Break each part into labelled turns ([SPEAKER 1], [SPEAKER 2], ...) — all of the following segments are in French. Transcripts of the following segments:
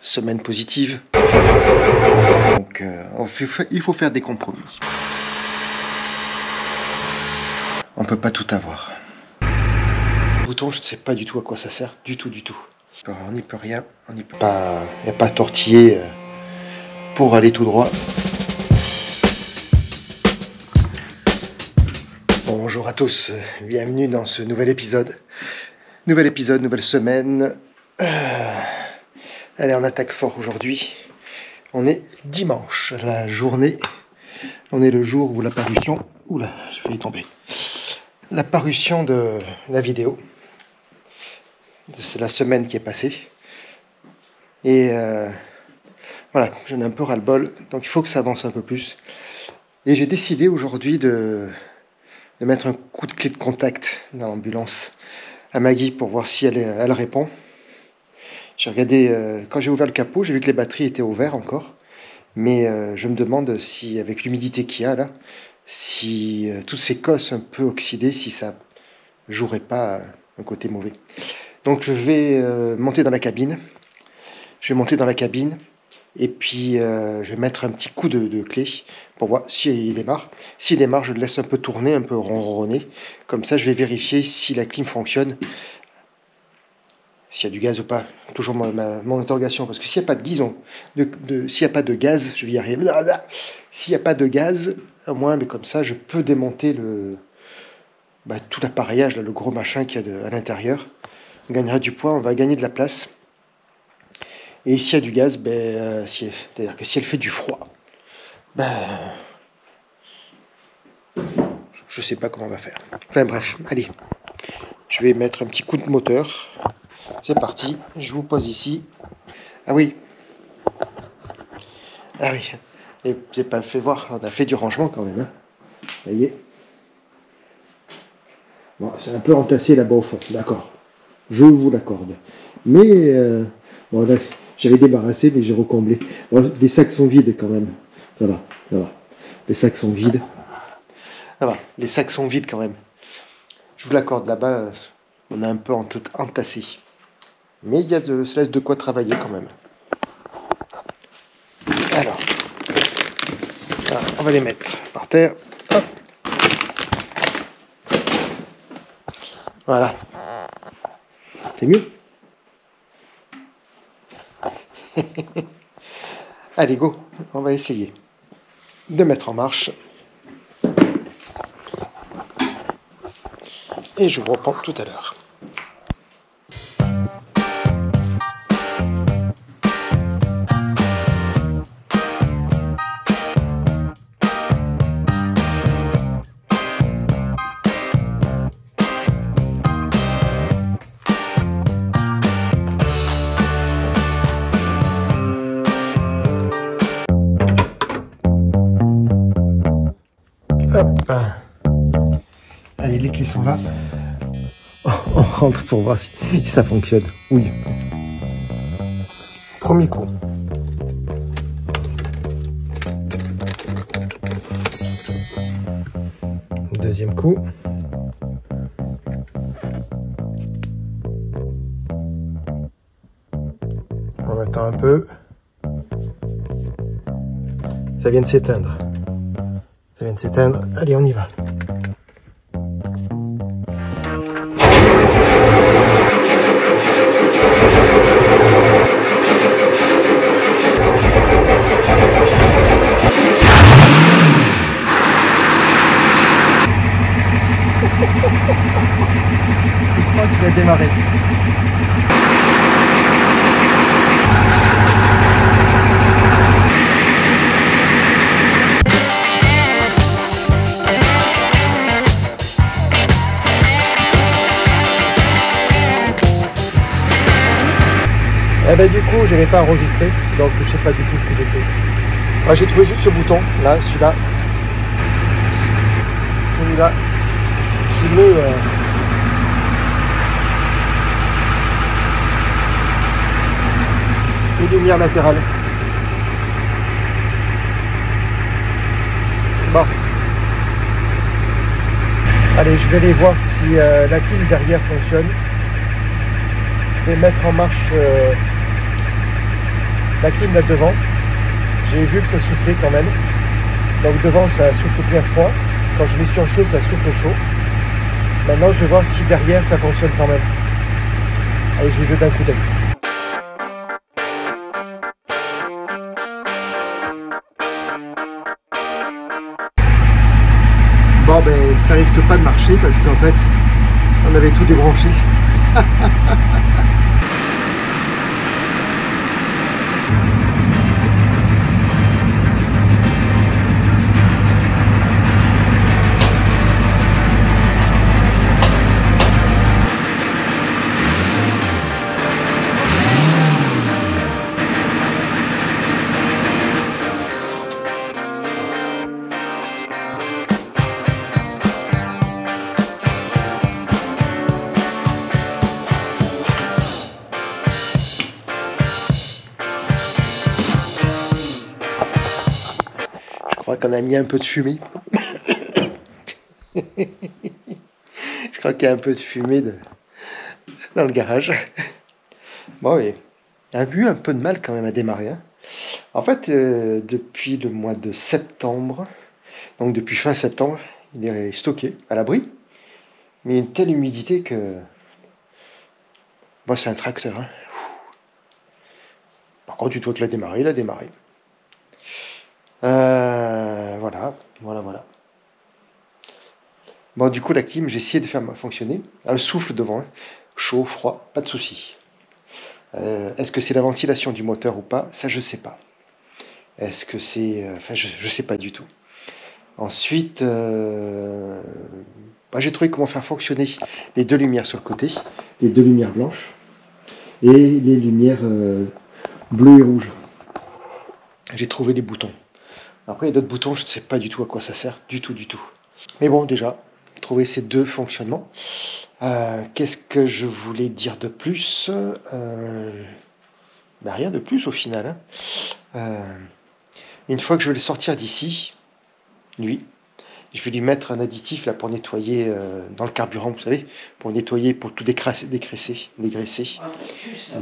[SPEAKER 1] semaine positive. Donc il faut faire des compromis. On peut pas tout avoir. Le bouton, je ne sais pas du tout à quoi ça sert, du tout. On n'y peut rien, on n'y peut pas. Il n'y a pas à tortiller pour aller tout droit. Bonjour à tous, bienvenue dans ce nouvel épisode. Nouvelle semaine. Allez, on attaque fort aujourd'hui. On est dimanche, la journée. On est le jour où la parution... Oula, j'ai failli tomber. La parution de la vidéo. C'est la semaine qui est passée. Et voilà, j'en ai un peu ras-le-bol. Donc il faut que ça avance un peu plus. Et j'ai décidé aujourd'hui de mettre un coup de clé de contact dans l'ambulance à Maggie pour voir si elle répond. J'ai regardé, quand j'ai ouvert le capot, j'ai vu que les batteries étaient ouvertes encore. Mais je me demande si, avec l'humidité qu'il y a là, si toutes ces cosses un peu oxydées, si ça jouerait pas un côté mauvais. Donc je vais monter dans la cabine. Et puis je vais mettre un petit coup de clé pour voir s'il démarre. S'il démarre, je le laisse un peu tourner, un peu ronronner. Comme ça, je vais vérifier si la clim fonctionne. S'il y a du gaz ou pas. Toujours mon interrogation. Parce que s'il n'y a pas de guison, s'il n'y a pas de gaz, je vais y arriver. S'il n'y a pas de gaz, au moins, mais comme ça, je peux démonter tout l'appareillage, le gros machin qu'il y a à l'intérieur. On gagnera du poids, on va gagner de la place. Et s'il y a du gaz, c'est-à-dire que si elle fait du froid, je sais pas comment on va faire. Enfin bref, allez, je vais mettre un petit coup de moteur. C'est parti, je vous pose ici. Ah oui, et j'ai pas fait voir, on a fait du rangement quand même. Hein. Vous voyez. Bon, c'est un peu entassé là-bas au fond, d'accord. Je vous l'accorde. Mais bon là. J'avais débarrassé, mais j'ai recomblé. Bon, les sacs sont vides quand même. Ça va. Les sacs sont vides. Ça va, les sacs sont vides quand même. Je vous l'accorde, là-bas, on a un peu entassé. Mais il y a de quoi travailler quand même. Alors, on va les mettre par terre. Hop. Voilà. C'est mieux ? Allez, go, on va essayer de mettre en marche. Et je vous reprends tout à l'heure. Hop. Allez, les clés sont là. On rentre pour voir si ça fonctionne. Oui. Premier coup. Deuxième coup. On attend un peu. Ça vient de s'éteindre. Allez, on y va. Je crois qu'il a démarré. Du coup, je n'avais pas enregistré, donc je sais pas du tout ce que j'ai fait. Moi, j'ai trouvé juste ce bouton, là, celui-là. Je mets les lumières latérales. Bon. Allez, je vais aller voir si la clim derrière fonctionne. Je vais mettre en marche la clim là devant, j'ai vu que ça soufflait quand même. Donc devant ça souffle bien froid. Quand je mets sur chaud, ça souffle chaud. Maintenant je vais voir si derrière ça fonctionne quand même. Allez, je vais jeter un coup d'œil. Bon ben ça risque pas de marcher parce qu'en fait on avait tout débranché. Je crois qu'on a mis un peu de fumée. Je crois qu'il y a un peu de fumée dans le garage. Bon, oui. Il a eu un peu de mal quand même à démarrer. Hein. En fait, depuis le mois de septembre, donc depuis fin septembre, il est stocké à l'abri. Mais une telle humidité que... Bon, c'est un tracteur. Hein. Par contre, une fois qu'il a démarré, il a démarré. Voilà. Bon, du coup, la clim, j'ai essayé de faire fonctionner. Elle souffle devant, hein. Chaud, froid, pas de souci. Est-ce que c'est la ventilation du moteur ou pas? Ça, je sais pas. Est-ce que c'est... Enfin, je sais pas du tout. Ensuite, j'ai trouvé comment faire fonctionner les deux lumières sur le côté, les deux lumières blanches et les lumières bleues et rouges. J'ai trouvé les boutons. Après, il y a d'autres boutons, je ne sais pas du tout à quoi ça sert, du tout. Mais bon, déjà, trouver ces deux fonctionnements. Qu'est-ce que je voulais dire de plus? Rien de plus au final. Hein. Une fois que je vais le sortir d'ici, lui, je vais lui mettre un additif là pour nettoyer dans le carburant, vous savez, pour nettoyer, pour tout dégraisser.
[SPEAKER 2] Ah, ça pue, ça,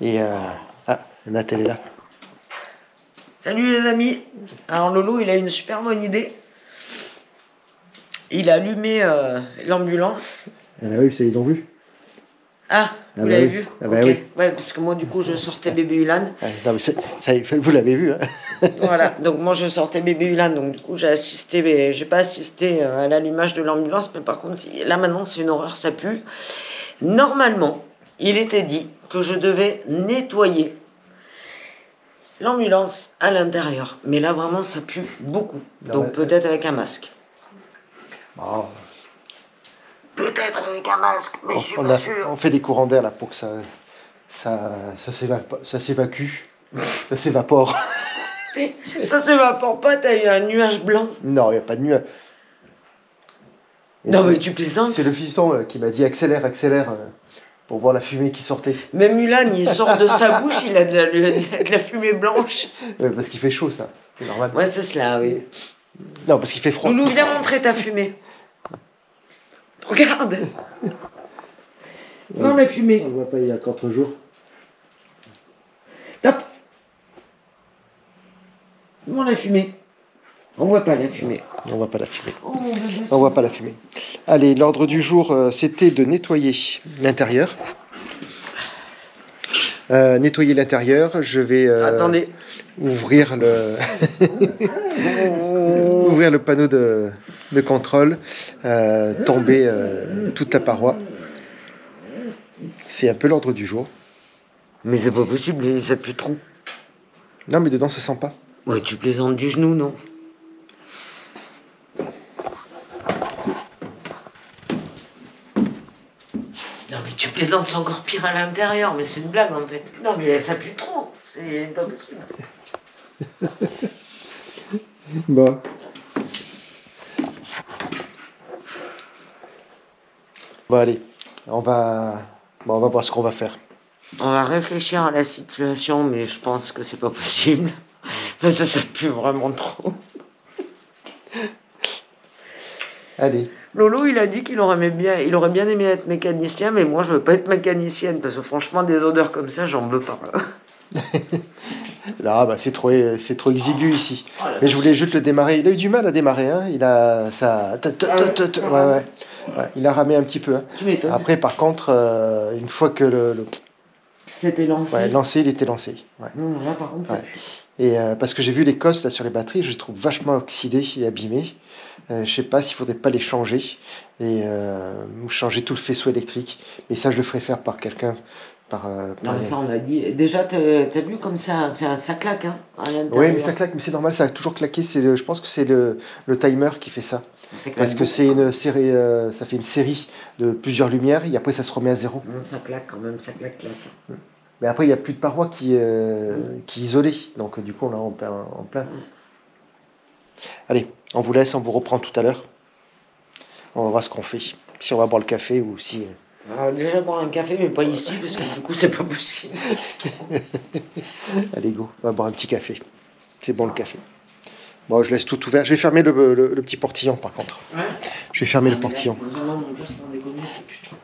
[SPEAKER 2] oui, là.
[SPEAKER 1] Et Nat, elle est là.
[SPEAKER 2] Salut les amis. Alors Lolo, il a une super bonne idée. Il a allumé l'ambulance.
[SPEAKER 1] Ah bah oui, ça ils l'ont vu.
[SPEAKER 2] Ah, vous l'avez vu?
[SPEAKER 1] Ah bah
[SPEAKER 2] ok.
[SPEAKER 1] oui.
[SPEAKER 2] Ouais, parce que moi du coup je sortais bébé Ulan.
[SPEAKER 1] Ah, non, mais ça, vous l'avez vu. Hein.
[SPEAKER 2] Voilà, donc moi je sortais bébé Ulan, donc du coup j'ai pas assisté à l'allumage de l'ambulance, mais par contre là maintenant c'est une horreur, ça pue. Normalement, il était dit que je devais nettoyer l'ambulance à l'intérieur, mais là vraiment ça pue beaucoup,
[SPEAKER 1] Non,
[SPEAKER 2] donc peut-être avec un masque.
[SPEAKER 1] Bon.
[SPEAKER 2] Peut-être avec un masque, mais je suis pas sûr.
[SPEAKER 1] On fait des courants d'air là pour que ça s'évacue, ça s'évapore.
[SPEAKER 2] Ça s'évapore pas, t'as eu un nuage blanc.
[SPEAKER 1] Non, il n'y a pas de nuage.
[SPEAKER 2] Non mais tu plaisantes.
[SPEAKER 1] C'est le fiston qui m'a dit accélère, pour voir la fumée qui sortait.
[SPEAKER 2] Même Mulan, il sort de sa bouche, il a de la fumée blanche.
[SPEAKER 1] Parce qu'il fait chaud, ça. C'est normal.
[SPEAKER 2] Ouais, c'est cela, oui.
[SPEAKER 1] Non, parce qu'il fait froid.
[SPEAKER 2] Loulou, viens montrer ta fumée. Regarde. Non, la fumée.
[SPEAKER 1] On ne voit pas, il y a 4 jours.
[SPEAKER 2] Top. Non, la fumée. On voit pas la fumée.
[SPEAKER 1] On voit pas la fumée.
[SPEAKER 2] Oh, mon bébé.
[SPEAKER 1] On voit pas la fumée. Allez, l'ordre du jour, c'était de nettoyer l'intérieur. Nettoyer l'intérieur. Je vais
[SPEAKER 2] Attendez.
[SPEAKER 1] ouvrir le ouvrir le panneau de contrôle, tomber toute la paroi. C'est un peu l'ordre du jour.
[SPEAKER 2] Mais c'est pas possible, ça pue trop.
[SPEAKER 1] Non, mais dedans, ça sent pas.
[SPEAKER 2] Ouais, tu plaisantes du genou, non? Non, mais tu plaisantes, c'est encore pire à l'intérieur, mais c'est une blague en fait. Non, mais ça pue trop, c'est pas possible.
[SPEAKER 1] Bon. Bon, allez, on va voir ce qu'on va faire.
[SPEAKER 2] On va réfléchir à la situation, mais je pense que c'est pas possible. Parce que ça pue vraiment trop.
[SPEAKER 1] Allez.
[SPEAKER 2] Lolo, il a dit qu'il aurait bien aimé être mécanicien, mais moi, je veux pas être mécanicienne, parce que franchement, des odeurs comme ça, j'en veux pas.
[SPEAKER 1] Là, bah, c'est trop exigu ici. Mais je voulais juste le démarrer. Il a eu du mal à démarrer. Hein. Il a ça. Ouais. Il a ramé un petit peu. Hein.
[SPEAKER 2] Tu m'étonnes.
[SPEAKER 1] Après, par contre, une fois que
[SPEAKER 2] C'était lancé.
[SPEAKER 1] Ouais, lancé, il était lancé. Ouais.
[SPEAKER 2] Non, là, par contre,
[SPEAKER 1] Ouais. Et parce que j'ai vu les cosses là sur les batteries, je les trouve vachement oxydées et abîmées. Je sais pas s'il faudrait pas les changer et changer tout le faisceau électrique. Mais ça, je le ferai faire par quelqu'un.
[SPEAKER 2] Non, ça on a dit. Déjà, t'as vu comme ça, ça claque hein, à l'intérieur.
[SPEAKER 1] Oui, mais ça claque, mais c'est normal, ça a toujours claqué. Je pense que c'est le timer qui fait ça. Parce que c'est une série, ça fait une série de plusieurs lumières et après ça se remet à zéro.
[SPEAKER 2] Ça claque quand même, ça claque.
[SPEAKER 1] Mais après, il n'y a plus de paroi qui est isolée. Donc du coup, là, on perd en plein. Allez, on vous laisse, on vous reprend tout à l'heure. On va voir ce qu'on fait. Si on va boire le café ou si...
[SPEAKER 2] Alors déjà boire un café, mais pas ici, parce que du coup, c'est pas possible.
[SPEAKER 1] Allez, go, on va boire un petit café. C'est bon le café. Bon, je laisse tout ouvert. Je vais fermer le petit portillon, par contre.
[SPEAKER 2] Ouais.
[SPEAKER 1] Je vais fermer le portillon.
[SPEAKER 2] Vraiment, mon père, sans déconner, c'est putain.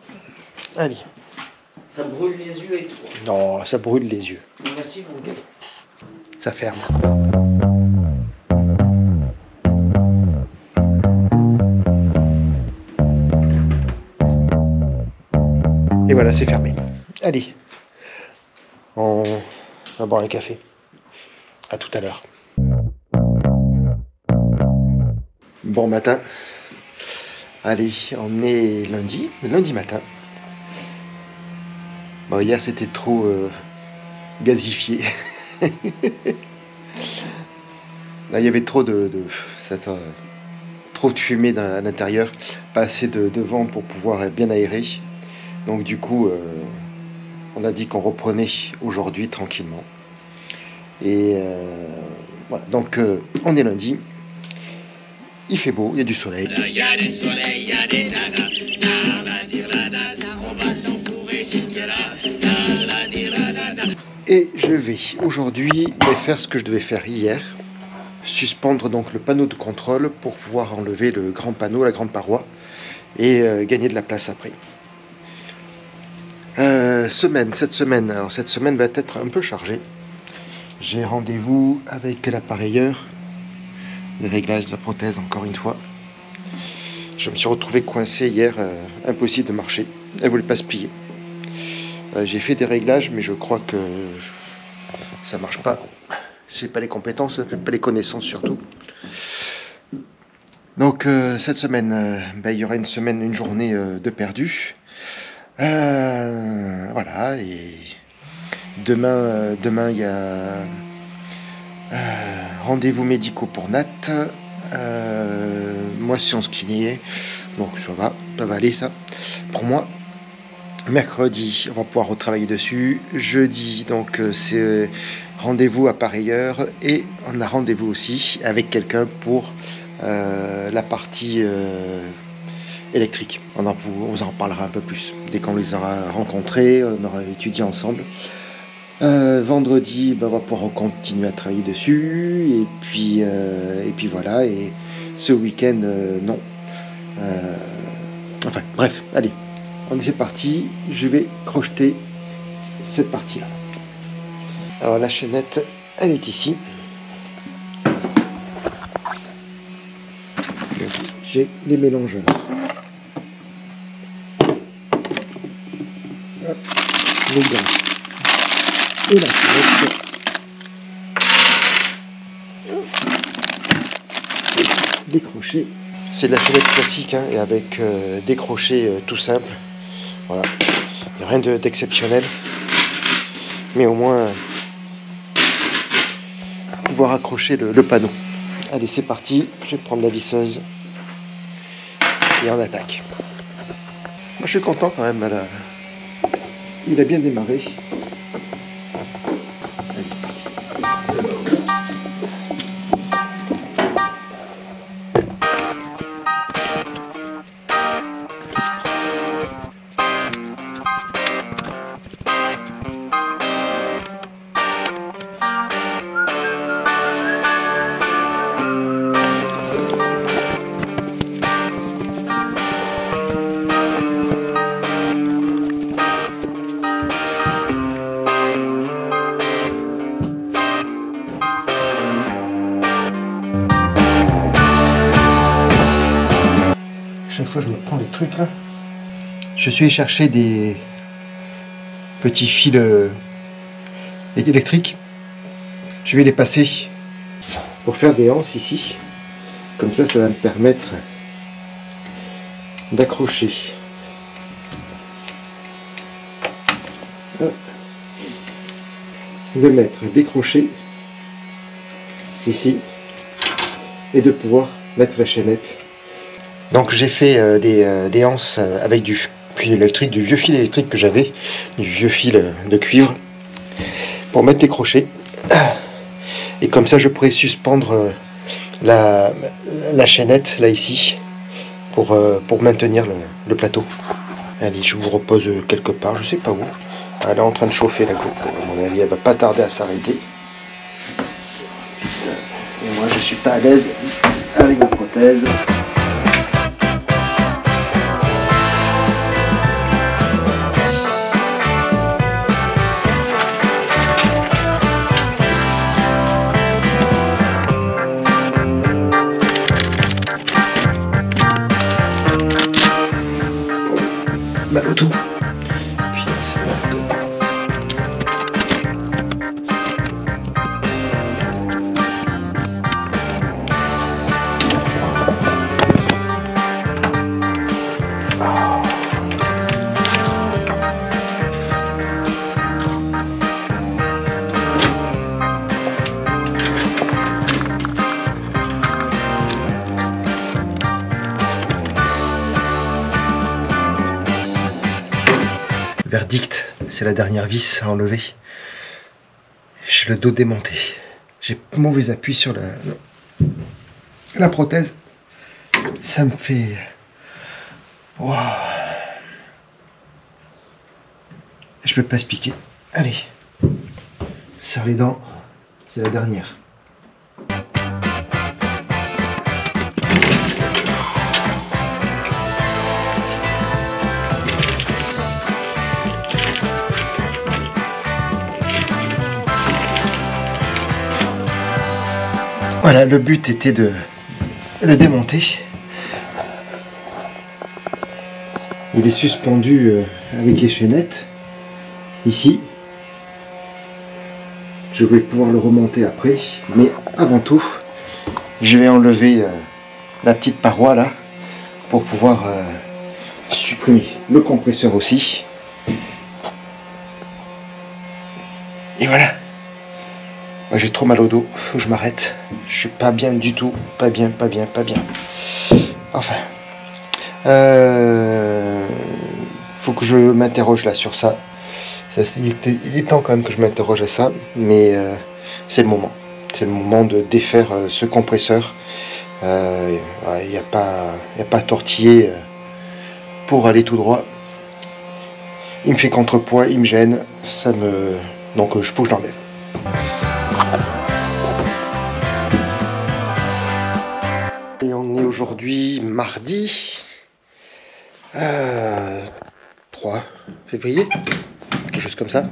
[SPEAKER 1] Allez.
[SPEAKER 2] Ça brûle les yeux et tout.
[SPEAKER 1] Non, ça brûle les yeux.
[SPEAKER 2] Merci, mon gars.
[SPEAKER 1] Ça ferme. Et voilà, c'est fermé. Allez, on va boire un café. À tout à l'heure. Bon matin. Allez, on est lundi matin. Bon, hier c'était trop gazifié. Là, il y avait trop trop de fumée à l'intérieur, pas assez de vent pour pouvoir bien aérer. Donc du coup, on a dit qu'on reprenait aujourd'hui tranquillement. Et voilà, donc on est lundi. Il fait beau, il y a du soleil.
[SPEAKER 3] Il y a du soleil, il y a des nanas. On va s'enfourrer jusque-là.
[SPEAKER 1] Et je vais aujourd'hui faire ce que je devais faire hier. Suspendre donc le panneau de contrôle pour pouvoir enlever le grand panneau, la grande paroi, et gagner de la place après. Cette semaine va être un peu chargée. J'ai rendez-vous avec l'appareilleur, les réglages de la prothèse encore une fois. Je me suis retrouvé coincé hier, impossible de marcher, elle voulait pas se plier. J'ai fait des réglages, mais je crois que ça marche pas. J'ai pas les compétences, pas les connaissances surtout. Donc cette semaine, il y aura une journée de perdu. Voilà, et demain il y a rendez-vous médicaux pour Nat. Moi, séance kiné, donc ça va aller ça. Pour moi, mercredi, on va pouvoir retravailler dessus. Jeudi, donc c'est rendez-vous appareilleur et on a rendez-vous aussi avec quelqu'un pour la partie électrique. On vous en parlera un peu plus dès qu'on les aura rencontrés, on aura étudié ensemble. Vendredi, on va pouvoir continuer à travailler dessus et puis voilà. Et ce week-end, non. Enfin, bref, allez, on est parti. Je vais crocheter cette partie-là. Alors la chaînette, elle est ici. J'ai les mélangeurs. Hop, les gants. Et la chaînette. Des crochets. C'est de la chaînette classique hein, et avec des crochets tout simples. Voilà, il n'y a rien d'exceptionnel. Mais au moins pouvoir accrocher le panneau. Allez, c'est parti. Je vais prendre la visseuse et on attaque. Moi, je suis content quand même. Il a bien démarré. Allez, c'est parti. fois je me prends des trucs là. Je suis allé chercher des petits fils électriques. Je vais les passer pour faire des anses ici. Comme ça, ça va me permettre d'accrocher de mettre des crochets ici et de pouvoir mettre la chaînette. Donc j'ai fait des anses avec du fil électrique, du vieux fil électrique que j'avais, du vieux fil de cuivre pour mettre les crochets, et comme ça je pourrais suspendre la chaînette là ici pour maintenir le plateau. Allez, je vous repose quelque part, je sais pas où. Elle est en train de chauffer la GoPro, à mon avis elle va pas tarder à s'arrêter. Et moi je suis pas à l'aise avec ma prothèse. Mal au dos. Putain, c'est mal au dos. Verdict, c'est la dernière vis à enlever. J'ai le dos démonté. J'ai mauvais appui sur la prothèse. Ça me fait... Wow. Je peux pas expliquer. Allez, serre les dents, c'est la dernière. Voilà, le but était de le démonter. Il est suspendu avec les chaînettes, ici. Je vais pouvoir le remonter après, mais avant tout, je vais enlever la petite paroi là, pour pouvoir supprimer le compresseur aussi. Et voilà. Moi, j'ai trop mal au dos, faut que je m'arrête. Je suis pas bien du tout, pas bien. Enfin, faut que je m'interroge là sur ça. Il est temps quand même que je m'interroge à ça, mais c'est le moment. C'est le moment de défaire ce compresseur. Il n'y a pas à tortiller pour aller tout droit. Il me fait contrepoids, il me gêne, donc il faut que je l'enlève. Et on est aujourd'hui mardi 3 février, quelque chose comme ça.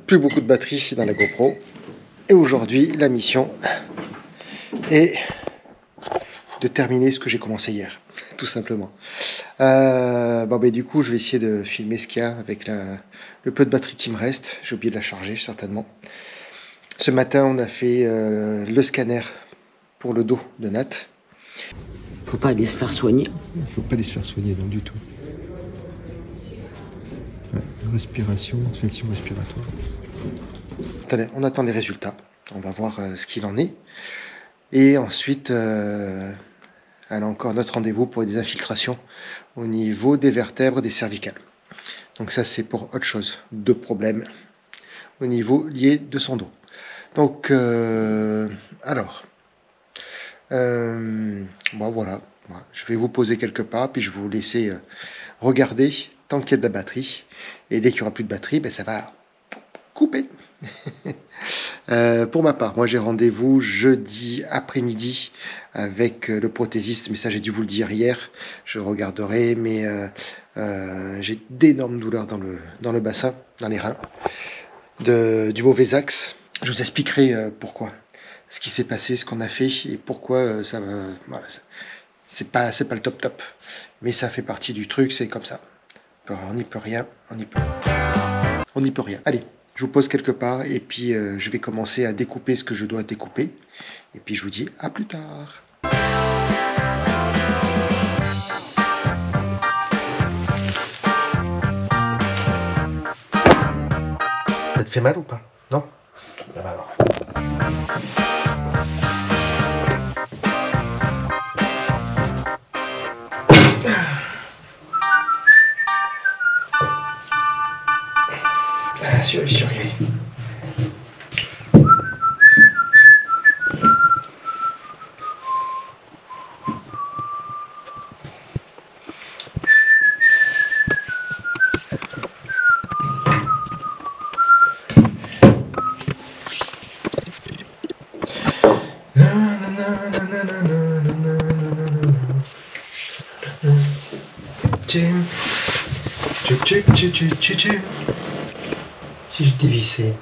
[SPEAKER 1] Plus beaucoup de batterie dans la GoPro. Et aujourd'hui, la mission est de terminer ce que j'ai commencé hier, tout simplement. Du coup, je vais essayer de filmer ce qu'il y a avec le peu de batterie qui me reste. J'ai oublié de la charger, certainement. Ce matin, on a fait le scanner pour le dos de Nat.
[SPEAKER 2] Faut pas aller se faire soigner.
[SPEAKER 1] Faut pas aller se faire soigner, non, du tout. Ouais, respiration, infection respiratoire. Attendez, on attend les résultats. On va voir ce qu'il en est. Et ensuite, elle a encore notre rendez-vous pour des infiltrations au niveau des vertèbres, des cervicales. Donc ça, c'est pour autre chose. 2 problèmes au niveau lié de son dos. Donc, voilà. Je vais vous poser quelque part, puis je vais vous laisser regarder tant qu'il y a de la batterie. Et dès qu'il n'y aura plus de batterie, ça va couper. Pour ma part, moi j'ai rendez-vous jeudi après-midi avec le prothésiste, mais ça j'ai dû vous le dire hier, je regarderai, mais j'ai d'énormes douleurs dans le bassin, dans les reins, du mauvais axe. Je vous expliquerai pourquoi, ce qui s'est passé, ce qu'on a fait et pourquoi c'est pas le top top. Mais ça fait partie du truc, c'est comme ça. On n'y peut rien, on n'y peut rien. Allez, je vous pose quelque part et puis je vais commencer à découper ce que je dois découper. Et puis je vous dis à plus tard. Ça te fait mal ou pas? Non? Ah bah alors. Je suis arrivé. Si je dévissais.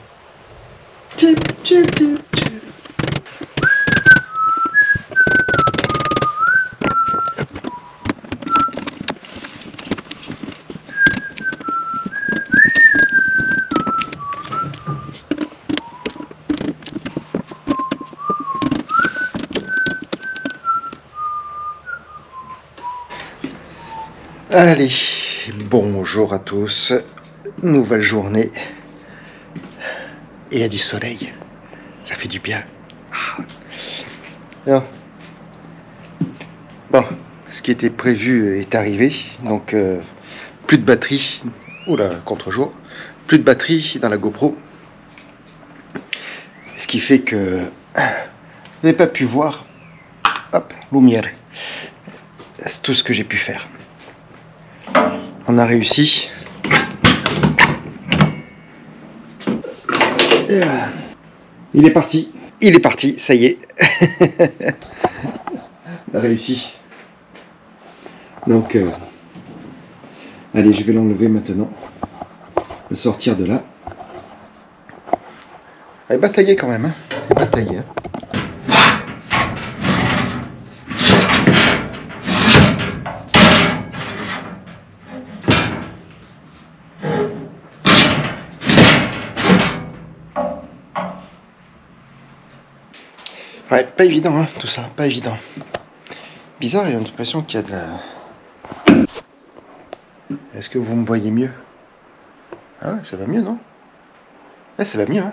[SPEAKER 1] Allez, bonjour à tous, nouvelle journée, et il y a du soleil, ça fait du bien. Alors, bon, ce qui était prévu est arrivé, donc plus de batterie, oula, contre-jour, plus de batterie dans la GoPro, ce qui fait que je n'ai pas pu voir, hop, lumière, c'est tout ce que j'ai pu faire. On a réussi. Il est parti. Il est parti, ça y est. On a réussi. Donc, allez, je vais l'enlever maintenant. Le sortir de là. Elle est bataillée quand même. Hein. Elle est bataillée. Hein. Ouais, pas évident, hein, tout ça, pas évident. Bizarre, il y a l'impression qu'il y a de la... Est-ce que vous me voyez mieux? Ah ouais, ça va mieux, non? Ouais, ça va mieux, hein.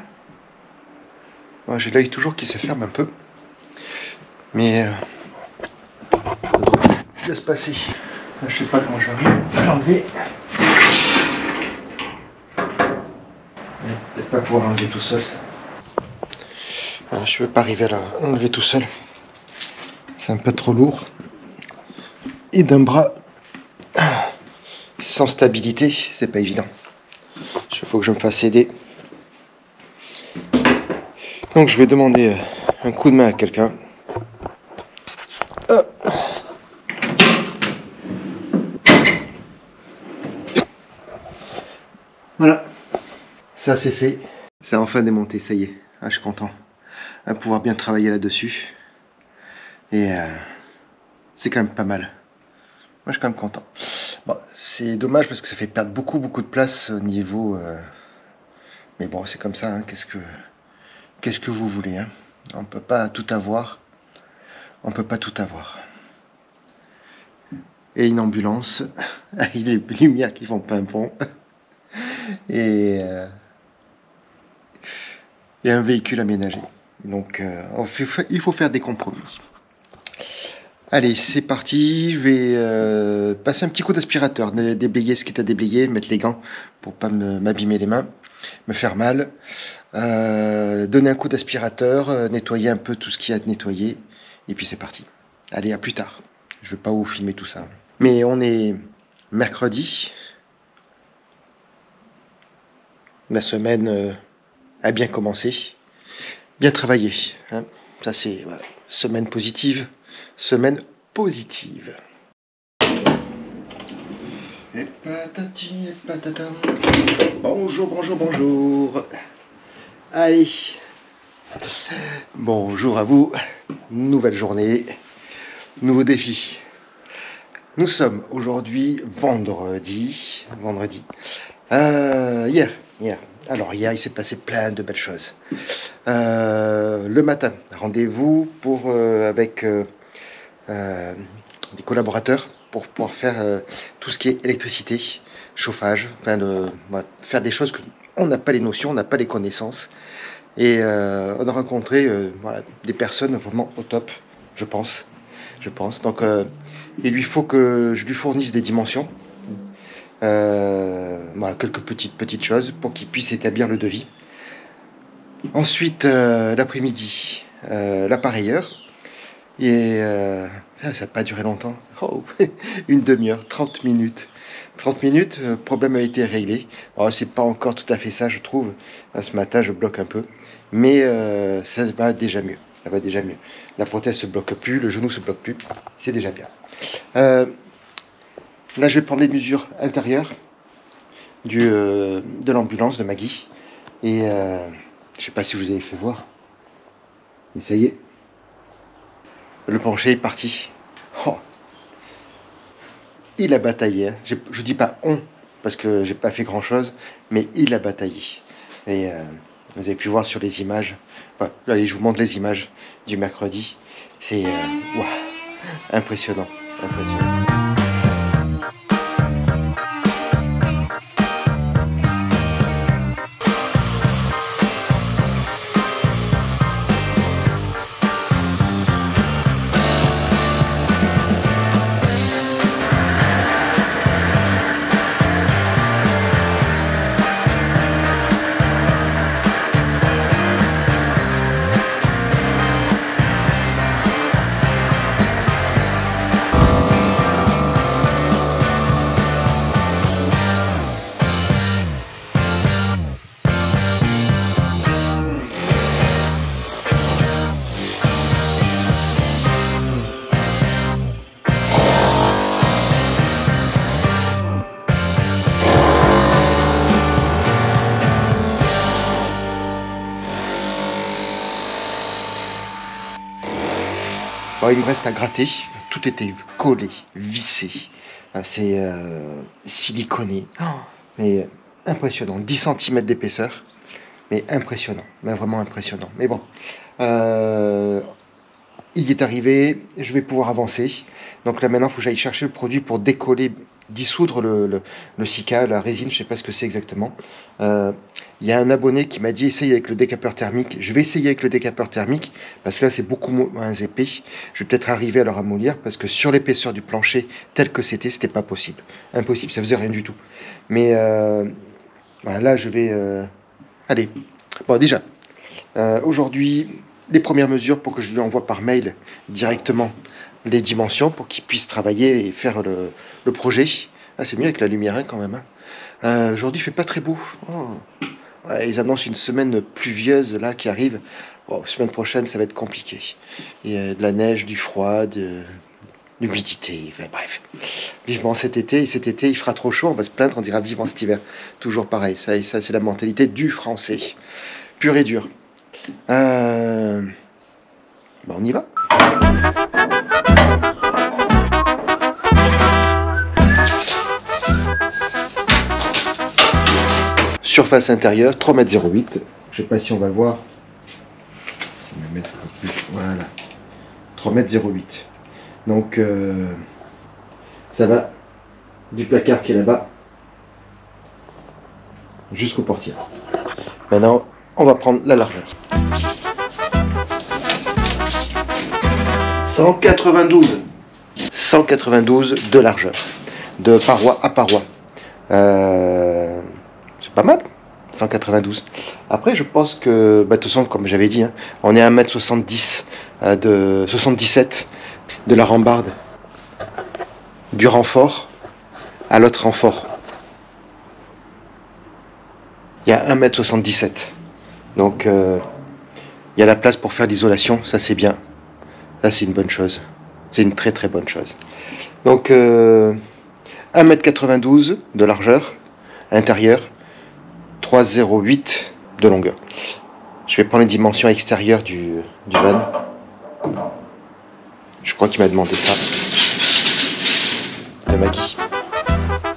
[SPEAKER 1] Ouais, j'ai l'œil toujours qui se ferme un peu. Mais... laisse passer. Je sais pas comment je vais arriver à l'enlever. Peut-être pas pouvoir l'enlever tout seul, ça. Je ne vais pas arriver à l'enlever tout seul. C'est un peu trop lourd. Et d'un bras sans stabilité, c'est pas évident. Il faut que je me fasse aider. Donc je vais demander un coup de main à quelqu'un. Voilà. Ça c'est fait. Ça a enfin démonté, ça y est. Ah, je suis content. À pouvoir bien travailler là-dessus. Et c'est quand même pas mal. Moi, je suis quand même content. Bon, c'est dommage parce que ça fait perdre beaucoup de place au niveau... Mais bon, c'est comme ça. Hein. Qu'est-ce que vous voulez, hein. On peut pas tout avoir. On peut pas tout avoir. Et une ambulance avec des lumières qui font pimpon. Et un véhicule aménagé. Donc, il faut faire des compromis. Allez, c'est parti. Je vais passer un petit coup d'aspirateur, déblayer ce qui est à déblayer, mettre les gants pour pas m'abîmer les mains, me faire mal. Donner un coup d'aspirateur, nettoyer un peu tout ce qu'il y a à nettoyer. Et puis c'est parti. Allez, à plus tard. Je ne vais pas vous filmer tout ça. Mais on est mercredi. La semaine a bien commencé. Bien travaillé. Hein. Ça c'est voilà. Semaine positive. Semaine positive. Et patati et patatam. Bonjour. Allez. Bonjour à vous. Nouvelle journée. Nouveau défi. Nous sommes aujourd'hui vendredi. Hier. Alors hier, il s'est passé plein de belles choses. Le matin, rendez-vous avec des collaborateurs pour pouvoir faire tout ce qui est électricité, chauffage, faire des choses qu'on n'a pas les notions, on n'a pas les connaissances. Et on a rencontré des personnes vraiment au top, je pense. Donc, il lui faut que je lui fournisse des dimensions, quelques petites choses pour qu'il puisse établir le devis. Ensuite, l'après-midi, l'appareilleur. Et ça n'a pas duré longtemps. Oh, une demi-heure, 30 minutes. 30 minutes, le problème a été réglé. Oh, c'est pas encore tout à fait ça, je trouve. Ce matin, je bloque un peu. Mais ça va déjà mieux. La prothèse se bloque plus, le genou se bloque plus. C'est déjà bien. Là, je vais prendre les mesures intérieures de l'ambulance de Maggie. Et je sais pas si je vous avais fait voir. Mais ça y est. Le plancher est parti. Oh. Il a bataillé. Je dis pas on, parce que j'ai pas fait grand chose, mais il a bataillé. Et vous avez pu voir sur les images. Allez, je vous montre les images du mercredi. C'est impressionnant. Bon, il me reste à gratter. Tout était collé, vissé. C'est siliconé. Oh, mais impressionnant. 10 cm d'épaisseur. Mais impressionnant. Mais vraiment impressionnant. Mais bon. Il y est arrivé. Je vais pouvoir avancer. Donc là maintenant, il faut que j'aille chercher le produit pour décoller, dissoudre le silica, la résine. Je ne sais pas ce que c'est exactement. Il y a un abonné qui m'a dit essaye avec le décapeur thermique. Je vais essayer avec le décapeur thermique parce que là c'est beaucoup moins épais. Je vais peut-être arriver à le ramollir parce que sur l'épaisseur du plancher tel que c'était pas possible. Impossible, ça faisait rien du tout. Mais là je vais... Allez, bon déjà, aujourd'hui les premières mesures pour que je lui envoie par mail directement les dimensions pour qu'il puisse travailler et faire le projet. Ah, c'est mieux avec la lumière quand même. Aujourd'hui il fait pas très beau. Oh. Ils annoncent une semaine pluvieuse là qui arrive. La semaine prochaine, ça va être compliqué. Il y a de la neige, du froid, de l'humidité. Enfin, bref, vivement cet été. Et cet été, il fera trop chaud. On va se plaindre. On dira vivement cet hiver. Toujours pareil. Ça c'est la mentalité du Français, pur et dur. On y va. Surface intérieure, 3,08 m. Je sais pas si on va le voir. Je vais mettre un peu plus. Voilà. 3,08 m. Donc, ça va du placard qui est là-bas jusqu'au portière. Maintenant, on va prendre la largeur. 192 de largeur. De paroi à paroi. C'est pas mal, 192. Après, je pense que, de toute façon, comme j'avais dit, on est à 1,70 m de 77 de la rambarde du renfort à l'autre renfort. Il y a 1,77 m. Donc, il y a la place pour faire l'isolation, ça c'est bien. Ça, c'est une bonne chose. C'est une très très bonne chose. Donc, 1,92 m de largeur intérieure. 3,08 de longueur. Je vais prendre les dimensions extérieures du van. Je crois qu'il m'a demandé ça. de Maggie.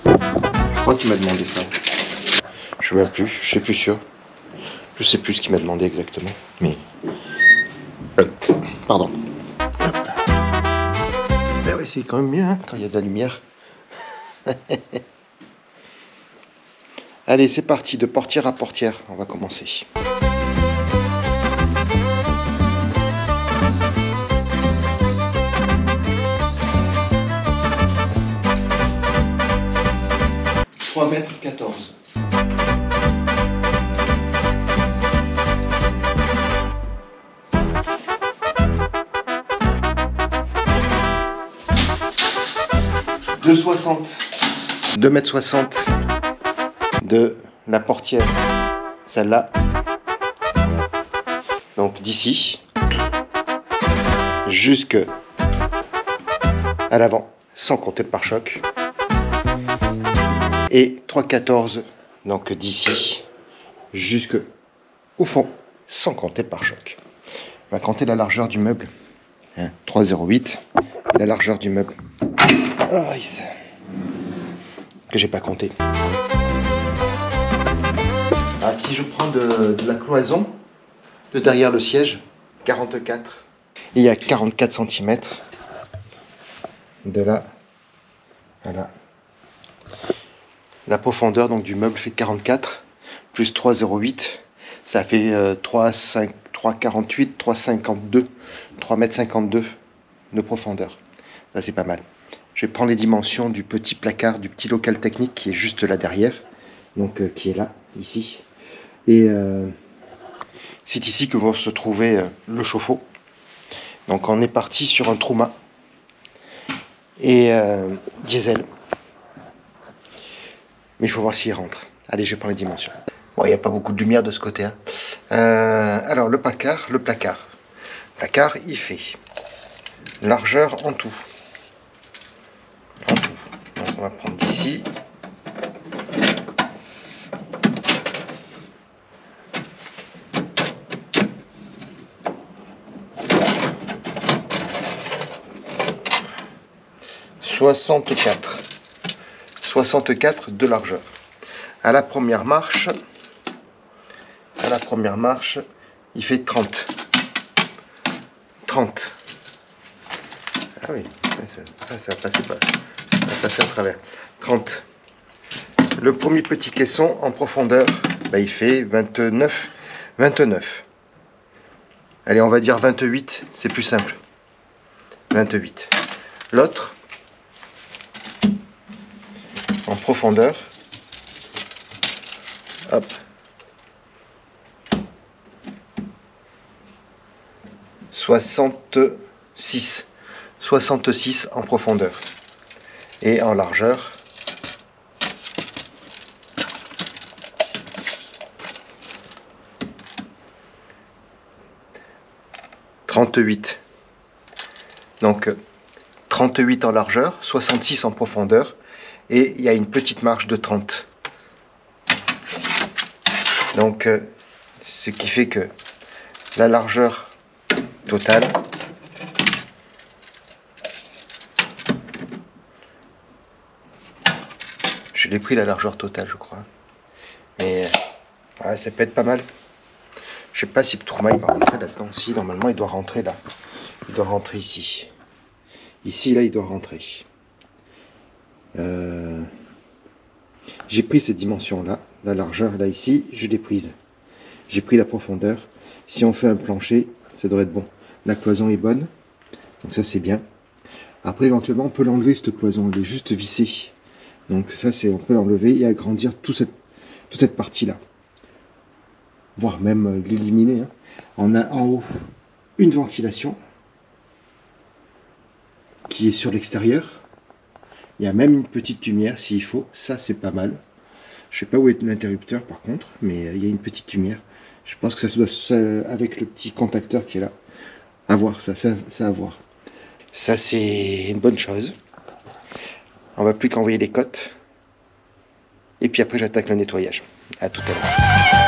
[SPEAKER 1] Je crois qu'il m'a demandé ça. Je sais même plus, je suis plus sûr. Je sais plus ce qu'il m'a demandé exactement, mais... Pardon. Ben oui, c'est quand même mieux hein, quand il y a de la lumière. Allez, c'est parti, de portière à portière, on va commencer. « 3,14 m. « 2,60 m de la portière, celle-là, donc d'ici jusque à l'avant, sans compter le pare-choc, et 3,14 donc d'ici jusque au fond, sans compter le pare-choc. On va compter la largeur du meuble, hein, 3,08, la largeur du meuble, que j'ai pas compté. Ah, si je prends de la cloison de derrière le siège, 44, il y a 44 cm de là à là. La profondeur donc du meuble fait 44 plus 3,08, ça fait 3,48, 3,52, 3,52 m de profondeur. Ça c'est pas mal. Je vais prendre les dimensions du petit placard, du petit local technique qui est juste là derrière, donc qui est là, ici. Et c'est ici que va se trouver le chauffe-eau. Donc on est parti sur un Truma et diesel. Mais il faut voir s'il rentre. Allez, je prends les dimensions. Bon, il n'y a pas beaucoup de lumière de ce côté. Hein. Alors le placard, il fait largeur en tout. Donc on va prendre d'ici. « 64 de largeur. À la première marche, il fait 30. 30. Ah oui, ça va passer à travers. 30. Le premier petit caisson en profondeur, bah, il fait 29. Allez, on va dire 28, c'est plus simple. 28. L'autre, en profondeur, hop, 66 en profondeur et en largeur 38. Donc 38 en largeur, 66 en profondeur. Et il y a une petite marge de 30. Donc, ce qui fait que la largeur totale je l'ai pris la largeur totale, je crois. Mais ouais, ça peut être pas mal. Je sais pas si le Truma il va rentrer là-dedans. Si, normalement, il doit rentrer là. Il doit rentrer ici. Ici, là, il doit rentrer. J'ai pris cette dimension là, la largeur là ici, je l'ai prise. J'ai pris la profondeur. Si on fait un plancher, ça devrait être bon. La cloison est bonne, donc ça c'est bien. Après éventuellement on peut l'enlever cette cloison, elle est juste vissée. Donc ça c'est, on peut l'enlever et agrandir toute cette partie là. Voire même l'éliminer. Hein. On a en haut une ventilation qui est sur l'extérieur. Il y a même une petite lumière s'il faut, ça c'est pas mal. Je sais pas où est l'interrupteur par contre, mais il y a une petite lumière. Je pense que ça doit avec le petit contacteur qui est là. À voir, ça à voir. Ça c'est une bonne chose. On va plus qu'envoyer les cotes. Et puis après j'attaque le nettoyage. À tout à l'heure.